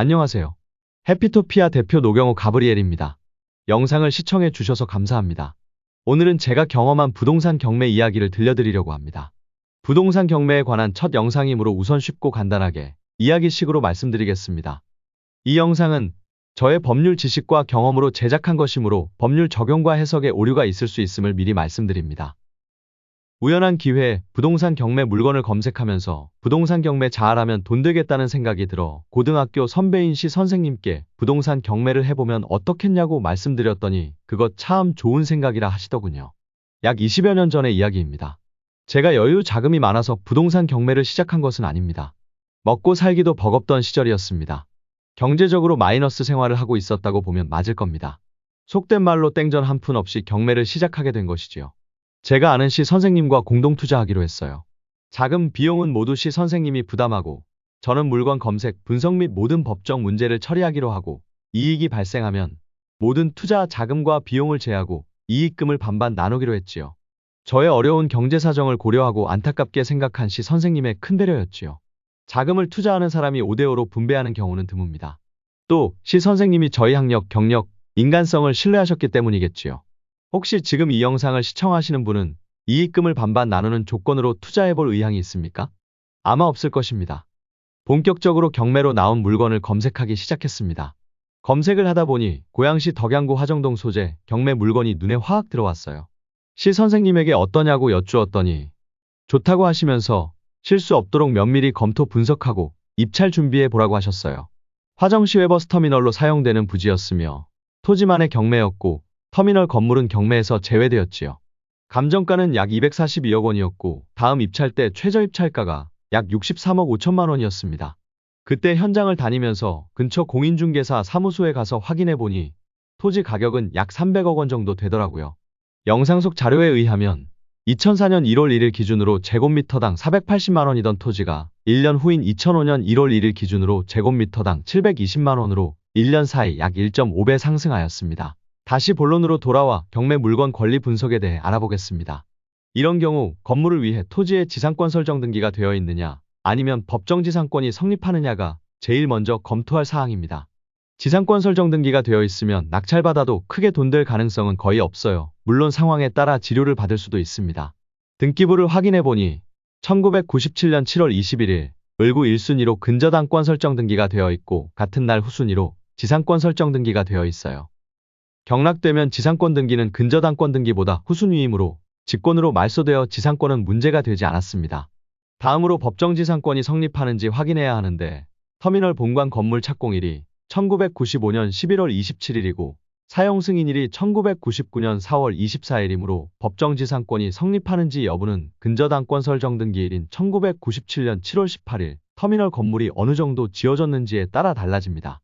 안녕하세요. 해피토피아 대표 노경호 가브리엘입니다. 영상을 시청해 주셔서 감사합니다. 오늘은 제가 경험한 부동산 경매 이야기를 들려드리려고 합니다. 부동산 경매에 관한 첫 영상이므로 우선 쉽고 간단하게 이야기식으로 말씀드리겠습니다. 이 영상은 저의 법률 지식과 경험으로 제작한 것이므로 법률 적용과 해석에 오류가 있을 수 있음을 미리 말씀드립니다. 우연한 기회에 부동산 경매 물건을 검색하면서 부동산 경매 잘하면 돈 되겠다는 생각이 들어 고등학교 선배인 시 선생님께 부동산 경매를 해보면 어떻겠냐고 말씀드렸더니 그것 참 좋은 생각이라 하시더군요. 약 20여 년 전의 이야기입니다. 제가 여유 자금이 많아서 부동산 경매를 시작한 것은 아닙니다. 먹고 살기도 버겁던 시절이었습니다. 경제적으로 마이너스 생활을 하고 있었다고 보면 맞을 겁니다. 속된 말로 땡전 한 푼 없이 경매를 시작하게 된 것이지요. 제가 아는 시 선생님과 공동 투자하기로 했어요. 자금 비용은 모두 시 선생님이 부담하고 저는 물건 검색, 분석 및 모든 법정 문제를 처리하기로 하고 이익이 발생하면 모든 투자 자금과 비용을 제하고 이익금을 반반 나누기로 했지요. 저의 어려운 경제 사정을 고려하고 안타깝게 생각한 시 선생님의 큰 배려였지요. 자금을 투자하는 사람이 5대5로 분배하는 경우는 드뭅니다. 또 시 선생님이 저희 학력, 경력, 인간성을 신뢰하셨기 때문이겠지요. 혹시 지금 이 영상을 시청하시는 분은 이익금을 반반 나누는 조건으로 투자해볼 의향이 있습니까? 아마 없을 것입니다. 본격적으로 경매로 나온 물건을 검색하기 시작했습니다. 검색을 하다 보니 고양시 덕양구 화정동 소재 경매 물건이 눈에 확 들어왔어요. 시 선생님에게 어떠냐고 여쭈었더니 좋다고 하시면서 실수 없도록 면밀히 검토 분석하고 입찰 준비해 보라고 하셨어요. 화정시 외버스터미널로 사용되는 부지였으며 토지만의 경매였고 터미널 건물은 경매에서 제외되었지요. 감정가는 약 242억 원이었고 다음 입찰 때 최저 입찰가가 약 63억 5천만 원이었습니다. 그때 현장을 다니면서 근처 공인중개사 사무소에 가서 확인해 보니 토지 가격은 약 300억 원 정도 되더라고요. 영상 속 자료에 의하면 2004년 1월 1일 기준으로 제곱미터당 480만 원이던 토지가 1년 후인 2005년 1월 1일 기준으로 제곱미터당 720만 원으로 1년 사이 약 1.5배 상승하였습니다. 다시 본론으로 돌아와 경매 물건 권리 분석에 대해 알아보겠습니다. 이런 경우 건물을 위해 토지의 지상권 설정 등기가 되어 있느냐 아니면 법정 지상권이 성립하느냐가 제일 먼저 검토할 사항입니다. 지상권 설정 등기가 되어 있으면 낙찰받아도 크게 돈 될 가능성은 거의 없어요. 물론 상황에 따라 지료를 받을 수도 있습니다. 등기부를 확인해 보니 1997년 7월 21일 을구 1순위로 근저당권 설정 등기가 되어 있고 같은 날 후순위로 지상권 설정 등기가 되어 있어요. 경락되면 지상권 등기는 근저당권 등기보다 후순위이므로 직권으로 말소되어 지상권은 문제가 되지 않았습니다. 다음으로 법정지상권이 성립하는지 확인해야 하는데 터미널 본관 건물 착공일이 1995년 11월 27일이고 사용 승인일이 1999년 4월 24일이므로 법정지상권이 성립하는지 여부는 근저당권 설정 등기일인 1997년 7월 18일 터미널 건물이 어느 정도 지어졌는지에 따라 달라집니다.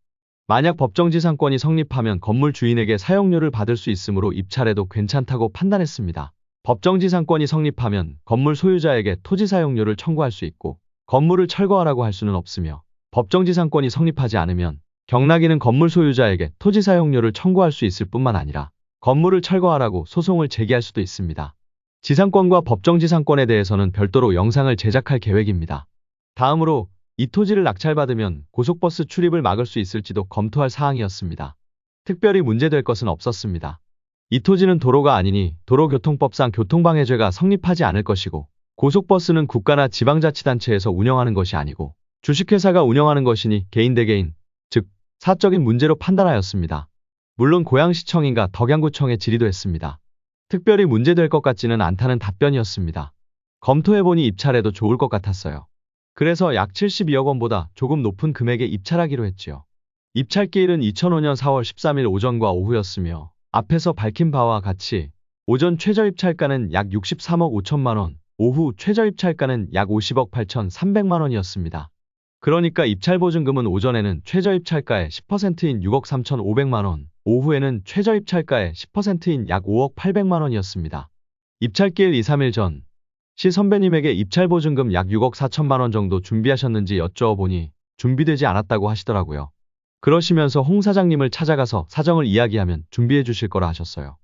만약 법정지상권이 성립하면 건물 주인에게 사용료를 받을 수 있으므로 입찰해도 괜찮다고 판단했습니다. 법정지상권이 성립하면 건물 소유자에게 토지 사용료를 청구할 수 있고 건물을 철거하라고 할 수는 없으며 법정지상권이 성립하지 않으면 경락인은 건물 소유자에게 토지 사용료를 청구할 수 있을 뿐만 아니라 건물을 철거하라고 소송을 제기할 수도 있습니다. 지상권과 법정지상권에 대해서는 별도로 영상을 제작할 계획입니다. 다음으로 이 토지를 낙찰받으면 고속버스 출입을 막을 수 있을지도 검토할 사항이었습니다. 특별히 문제될 것은 없었습니다. 이 토지는 도로가 아니니 도로교통법상 교통방해죄가 성립하지 않을 것이고 고속버스는 국가나 지방자치단체에서 운영하는 것이 아니고 주식회사가 운영하는 것이니 개인 대 개인, 즉 사적인 문제로 판단하였습니다. 물론 고양시청인가 덕양구청에 질의도 했습니다. 특별히 문제될 것 같지는 않다는 답변이었습니다. 검토해보니 입찰해도 좋을 것 같았어요. 그래서 약 72억 원보다 조금 높은 금액에 입찰하기로 했지요. 입찰기일은 2005년 4월 13일 오전과 오후였으며 앞에서 밝힌 바와 같이 오전 최저 입찰가는 약 63억 5천만 원, 오후 최저 입찰가는 약 50억 8천3백만 원이었습니다. 그러니까 입찰보증금은 오전에는 최저 입찰가의 10%인 6억 3천5백만 원, 오후에는 최저 입찰가의 10%인 약 5억 8백만 원이었습니다. 입찰기일 2, 3일 전 시 선배님에게 입찰보증금 약 6억 4천만 원 정도 준비하셨는지 여쭈어보니 준비되지 않았다고 하시더라고요. 그러시면서 홍 사장님을 찾아가서 사정을 이야기하면 준비해 주실 거라 하셨어요.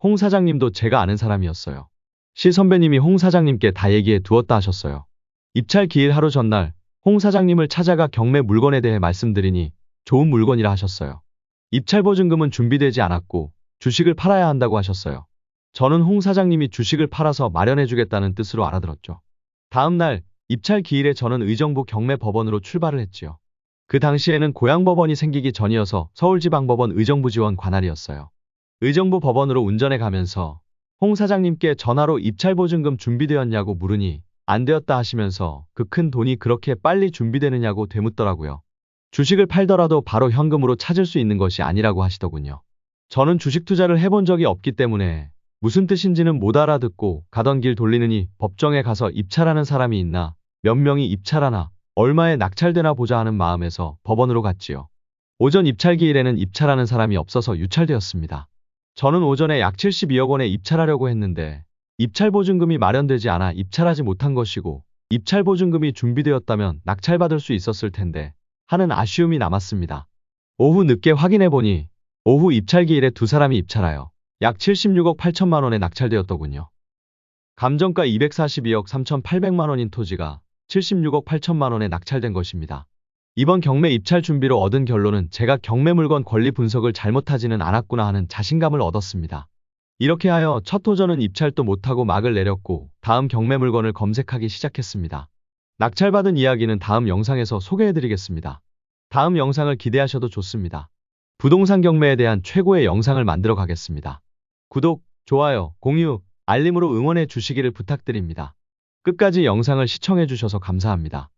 홍 사장님도 제가 아는 사람이었어요. 시 선배님이 홍 사장님께 다 얘기해 두었다 하셨어요. 입찰 기일 하루 전날 홍 사장님을 찾아가 경매 물건에 대해 말씀드리니 좋은 물건이라 하셨어요. 입찰보증금은 준비되지 않았고 주식을 팔아야 한다고 하셨어요. 저는 홍 사장님이 주식을 팔아서 마련해주겠다는 뜻으로 알아들었죠. 다음 날 입찰 기일에 저는 의정부 경매법원으로 출발을 했지요. 그 당시에는 고양법원이 생기기 전이어서 서울지방법원 의정부지원 관할이었어요. 의정부 법원으로 운전해 가면서 홍 사장님께 전화로 입찰보증금 준비되었냐고 물으니 안 되었다 하시면서 그 큰 돈이 그렇게 빨리 준비되느냐고 되묻더라고요. 주식을 팔더라도 바로 현금으로 찾을 수 있는 것이 아니라고 하시더군요. 저는 주식 투자를 해본 적이 없기 때문에 무슨 뜻인지는 못 알아듣고 가던 길 돌리느니 법정에 가서 입찰하는 사람이 있나, 몇 명이 입찰하나, 얼마에 낙찰되나 보자 하는 마음에서 법원으로 갔지요. 오전 입찰기일에는 입찰하는 사람이 없어서 유찰되었습니다. 저는 오전에 약 72억 원에 입찰하려고 했는데 입찰보증금이 마련되지 않아 입찰하지 못한 것이고 입찰보증금이 준비되었다면 낙찰받을 수 있었을 텐데 하는 아쉬움이 남았습니다. 오후 늦게 확인해보니 오후 입찰기일에 두 사람이 입찰하여 약 76억 8천만 원에 낙찰되었더군요. 감정가 242억 3,800만 원인 토지가 76억 8천만 원에 낙찰된 것입니다. 이번 경매 입찰 준비로 얻은 결론은 제가 경매 물건 권리 분석을 잘못하지는 않았구나 하는 자신감을 얻었습니다. 이렇게 하여 첫 도전은 입찰도 못하고 막을 내렸고 다음 경매 물건을 검색하기 시작했습니다. 낙찰받은 이야기는 다음 영상에서 소개해드리겠습니다. 다음 영상을 기대하셔도 좋습니다. 부동산 경매에 대한 최고의 영상을 만들어 가겠습니다. 구독, 좋아요, 공유, 알림으로 응원해 주시기를 부탁드립니다. 끝까지 영상을 시청해 주셔서 감사합니다.